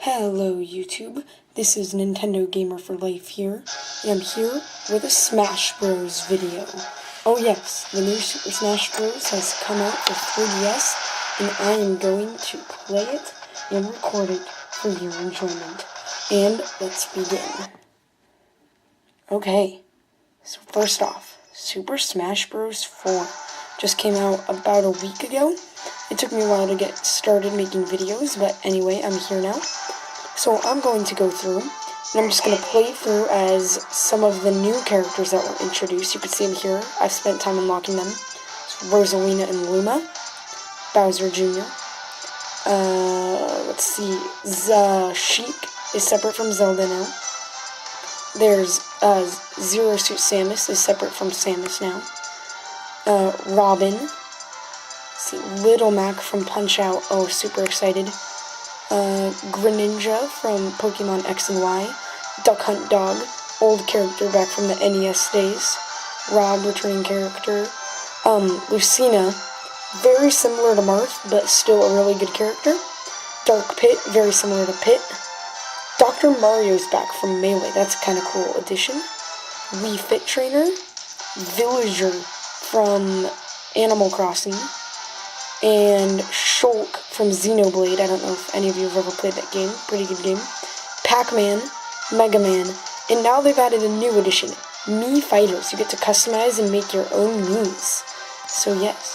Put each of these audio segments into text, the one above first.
Hello YouTube, this is Nintendo Gamer for Life here, and I'm here with a Smash Bros. Video. Oh yes, the new Super Smash Bros. Has come out for 3DS, and I am going to play it and record it for your enjoyment. And let's begin. Okay, so first off, Super Smash Bros. 4 just came out about a week ago. It took me a while to get started making videos, but anyway, I'm here now. So I'm going to go through, and I'm just going to play through as some of the new characters that were introduced. You can see them here. I've spent time unlocking them. So Rosalina and Luma, Bowser Jr. Let's see, Sheik is separate from Zelda now. There's Zero Suit Samus is separate from Samus now. Robin. Let's see, Little Mac from Punch-Out. Oh, super excited. Greninja from Pokemon X and Y, Duck Hunt Dog, old character back from the NES days, Rob, returning character, Lucina, very similar to Marth, but still a really good character, Dark Pit, very similar to Pit, Dr. Mario's back from Melee, that's a kind of cool addition, Wii Fit Trainer, Villager from Animal Crossing, and Shulk from Xenoblade. I don't know if any of you have ever played that game. Pretty good game. Pac-Man, Mega Man, and now they've added a new addition, Mii Fighters. You get to customize and make your own Miis. So yes.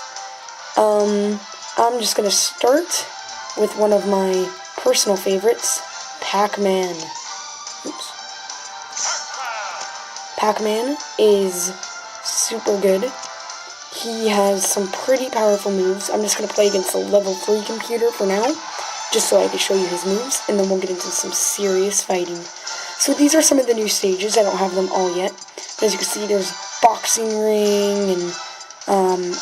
I'm just going to start with one of my personal favorites, Pac-Man. Oops. Pac-Man is super good. He has some pretty powerful moves. I'm just going to play against a level 3 computer for now, just so I can show you his moves, and then we'll get into some serious fighting. So these are some of the new stages. I don't have them all yet. But as you can see, there's Boxing Ring, and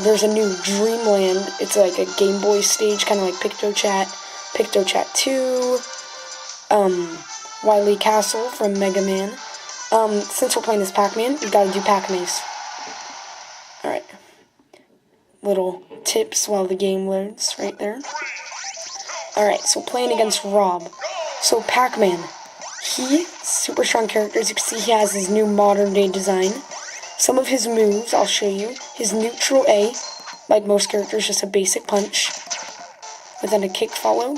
there's a new Dreamland. It's like a Game Boy stage, kind of like PictoChat, PictoChat 2, Wily Castle from Mega Man. Since we're playing this Pac-Man, we've got to do Pac-Maze. Alright, little tips while the game loads right there. Alright, so playing against Rob. So Pac-Man, super strong character. As you can see, he has his new modern day design. Some of his moves, I'll show you. His neutral A, like most characters, just a basic punch, with then a kick follow.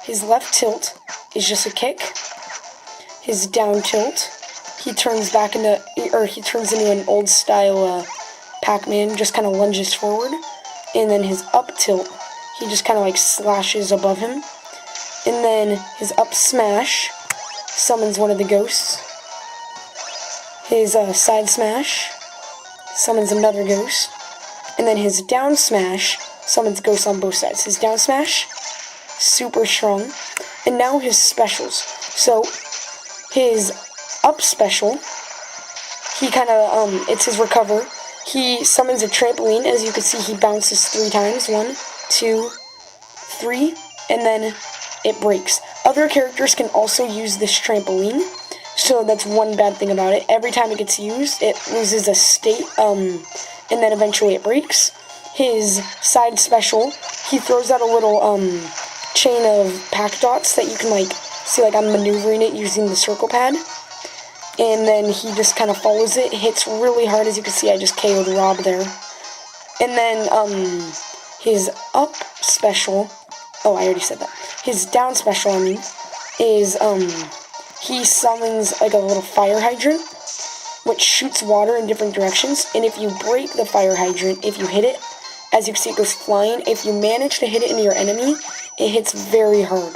His left tilt is just a kick. His down tilt, he turns into an old style, Pac-Man, just kind of lunges forward, and then his up tilt, he just kind of like slashes above him, and then his up smash summons one of the ghosts, his side smash summons another ghost, and then his down smash summons ghosts on both sides. His down smash, super strong, and now his specials. So his up special, he kind of, it's his recover. He summons a trampoline. As you can see, he bounces 3 times. 1, 2, 3, and then it breaks. Other characters can also use this trampoline, so that's one bad thing about it. Every time it gets used, it loses a state, and then eventually it breaks. His side special, he throws out a little, chain of pack dots that you can, like, see, like, I'm maneuvering it using the circle pad. And then he just kind of follows it, hits really hard. As you can see, I just KO'd Rob there. And then, his up special, oh, I already said that. His down special, is, he summons, like, a little fire hydrant, which shoots water in different directions. And if you break the fire hydrant, if you hit it, as you can see, it goes flying. If you manage to hit it into your enemy, it hits very hard.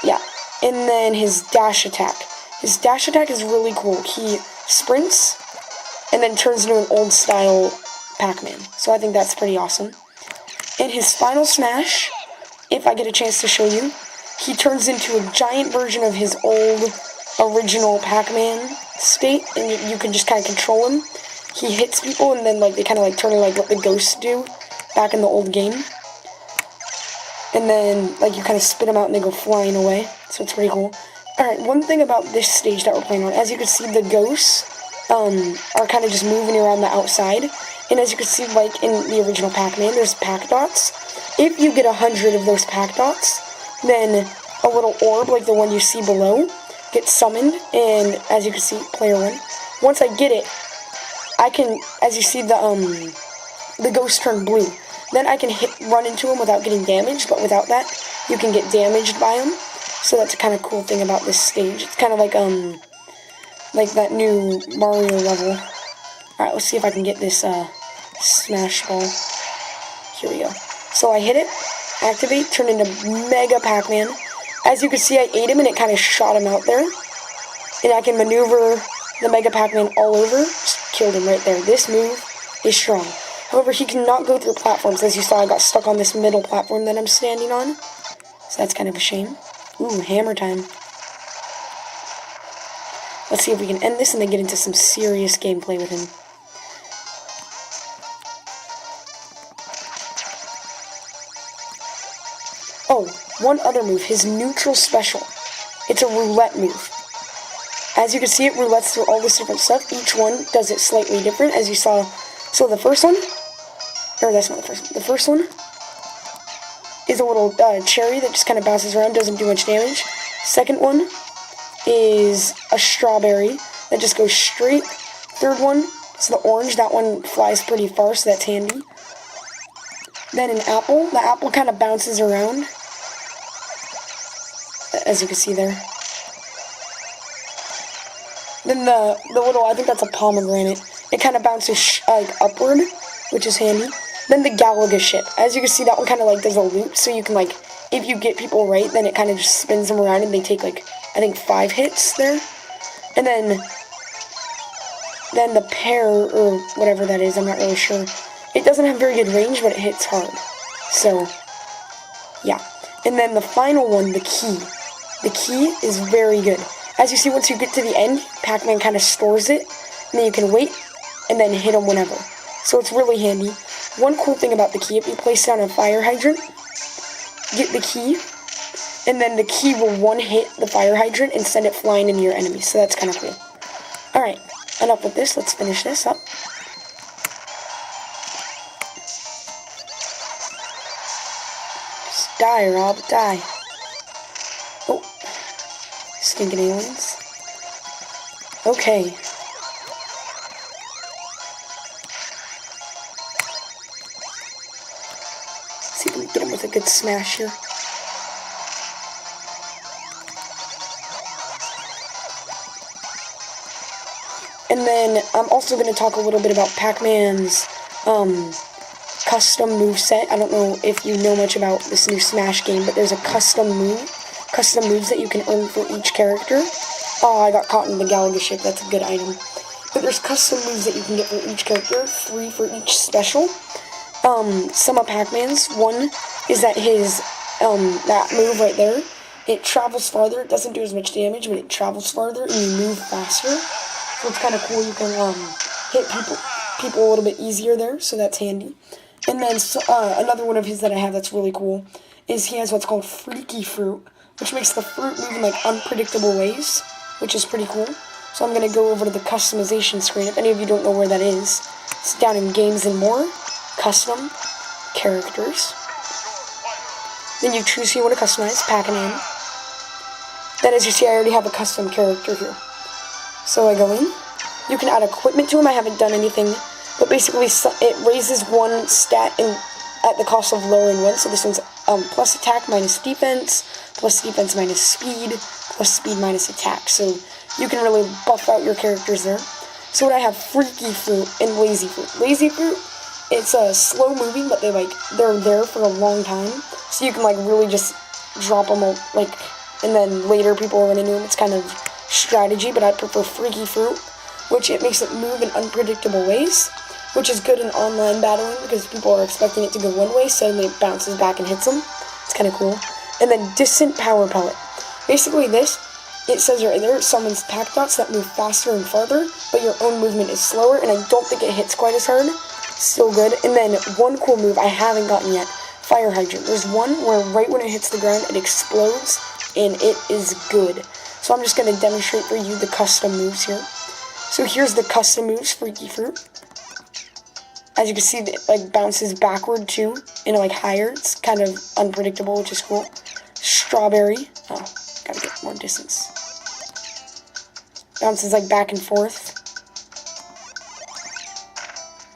Yeah. And then his dash attack. His dash attack is really cool. He sprints and then turns into an old style Pac-Man. So I think that's pretty awesome. In his final smash, if I get a chance to show you, he turns into a giant version of his old original Pac-Man state, and you can just kind of control him. He hits people, and then like they kind of like turn like what the ghosts do back in the old game. And then like you kind of spit them out and they go flying away. So it's pretty cool. Alright, one thing about this stage that we're playing on, as you can see, the ghosts are kind of just moving around the outside. And as you can see, like in the original Pac-Man, there's pack dots. If you get 100 of those pack dots, then a little orb like the one you see below gets summoned, and as you can see, player 1. Once I get it, I can, as you see, the ghost turn blue. Then I can run into him without getting damaged, but without that, you can get damaged by him. So that's a kind of cool thing about this stage. It's kind of like that new Mario level. Alright, let's see if I can get this smash ball. Here we go. So I hit it, activate, turn into Mega Pac-Man. As you can see, I ate him and it kind of shot him out there. And I can maneuver the Mega Pac-Man all over. Just killed him right there. This move is strong. However, he cannot go through platforms. As you saw, I got stuck on this middle platform that I'm standing on. So that's kind of a shame. Ooh, hammer time. Let's see if we can end this and then get into some serious gameplay with him. Oh, one other move, his neutral special. It's a roulette move. As you can see, it roulettes through all this different stuff. Each one does it slightly different, as you saw. So the first one, or that's not the first one. The first one is a little cherry that just kind of bounces around, doesn't do much damage. Second one is a strawberry that just goes straight. Third one is the orange. That one flies pretty far, so that's handy. Then an apple. The apple kind of bounces around, as you can see there. Then the little, I think that's a pomegranate. It kind of bounces like upward, which is handy. Then the Galaga ship. As you can see, that one kind of like does a loop, so you can like, if you get people right, then it kind of just spins them around and they take like, I think 5 hits there. And then the pear, or whatever that is, I'm not really sure. It doesn't have very good range, but it hits hard. So, yeah. And then the final one, the key. The key is very good. As you see, once you get to the end, Pac-Man kind of stores it, and then you can wait, and then hit him whenever. So it's really handy. One cool thing about the key, if you place it on a fire hydrant, get the key, and then the key will one-hit the fire hydrant and send it flying into your enemy. So that's kind of cool. Alright, enough with this. Let's finish this up. Just die, Rob, die. Oh. Stinking aliens. Okay. See if we can get him with a good smash here. And then I'm also going to talk a little bit about Pac-Man's custom moveset. I don't know if you know much about this new Smash game, but there's a custom moves that you can earn for each character. Oh, I got caught in the Galaga ship. That's a good item. But there's custom moves that you can get for each character, 3 for each special. Some of Pac-Man's. One is that his, that move right there, it travels farther. It doesn't do as much damage, but it travels farther and you move faster. So it's kind of cool. You can, hit people a little bit easier there, so that's handy. And then, another one of his that I have that's really cool is he has what's called Freaky Fruit, which makes the fruit move in, like, unpredictable ways, which is pretty cool. So I'm going to go over to the customization screen. If any of you don't know where that is, it's down in Games and More, Custom, Characters. Then you choose who you want to customize, Pac-Man. Then as you see, I already have a custom character here. So I go in. You can add equipment to him. I haven't done anything, but basically it raises 1 stat at the cost of lowering 1. So this one's plus attack minus defense minus speed, plus speed minus attack. So you can really buff out your characters there. So what I have, Freaky Fruit and Lazy Fruit. Lazy Fruit, it's slow moving, but they're there for a long time. So you can like really just drop them like, and then later people run into them. It's kind of strategy, but I prefer Freaky Fruit, which it makes it move in unpredictable ways, which is good in online battling because people are expecting it to go one way, suddenly it bounces back and hits them. It's kind of cool. And then Distant Power Pellet. Basically this, it says right there, it summons Pac Dots that move faster and farther, but your own movement is slower, and I don't think it hits quite as hard. Still good. And then one cool move I haven't gotten yet, Fire Hydrant. There's one where right when it hits the ground, it explodes, and it is good. So I'm just going to demonstrate for you the custom moves here. So here's the custom moves, Freaky Fruit. As you can see, it like bounces backward too, and like higher. It's kind of unpredictable, which is cool. strawberry. Oh, gotta get more distance. Bounces like back and forth.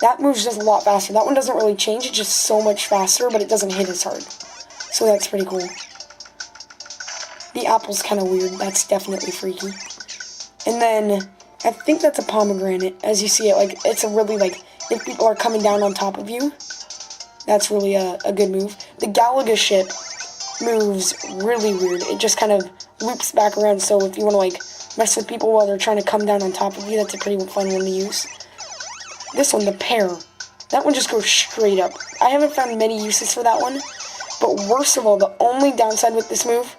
That moves just a lot faster. That one doesn't really change, it's just so much faster, but it doesn't hit as hard. So that's pretty cool. The apple's kind of weird. That's definitely freaky. And then, I think that's a pomegranate. As you see it, like, it's a really, like, if people are coming down on top of you, that's really a good move. The Galaga ship moves really weird. It just kind of loops back around, so if you want to, like, mess with people while they're trying to come down on top of you, that's a pretty fun one to use. This one, the pear. That one just goes straight up. I haven't found many uses for that one, but worst of all, the only downside with this move,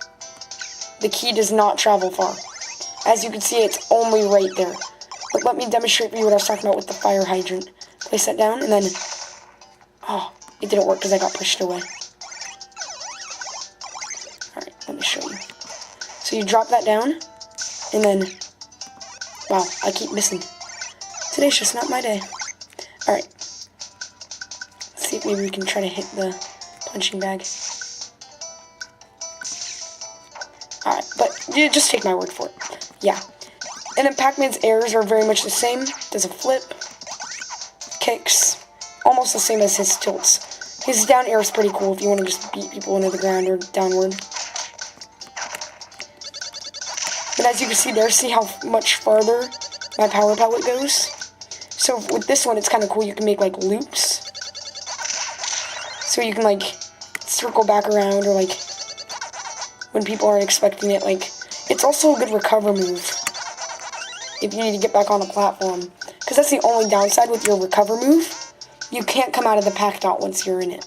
the key does not travel far. As you can see, it's only right there. But let me demonstrate for you what I was talking about with the fire hydrant. Place that down, and then... Oh, it didn't work because I got pushed away. Alright, let me show you. So you drop that down, and then... Wow, I keep missing. Today's just not my day. Alright. Let's see if maybe we can try to hit the punching bag. Alright, but you just take my word for it. Yeah. And then Pac-Man's airs are very much the same. Does a flip. Kicks. Almost the same as his tilts. His down air is pretty cool if you want to just beat people into the ground or downward. But as you can see there, see how much farther my power pellet goes? So with this one, it's kind of cool. You can make, like, loops. So you can, like, circle back around, or, like, when people aren't expecting it, like, it's also a good recover move if you need to get back on a platform. Because that's the only downside with your recover move. You can't come out of the pack dot once you're in it.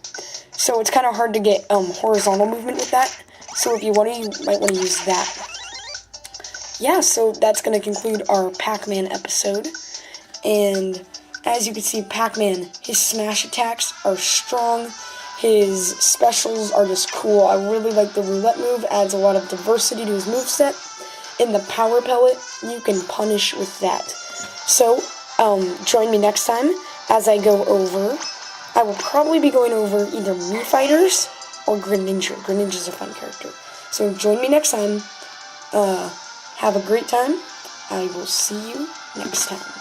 So it's kind of hard to get horizontal movement with that. So if you want to, you might want to use that. Yeah, so that's going to conclude our Pac-Man episode. And as you can see, Pac-Man, his smash attacks are strong. His specials are just cool. I really like the roulette move. Adds a lot of diversity to his moveset. In the power pellet, you can punish with that. So, join me next time as I go over. I will probably be going over either Mii Fighters or Greninja. Greninja's a fun character. So join me next time. Have a great time. I will see you next time.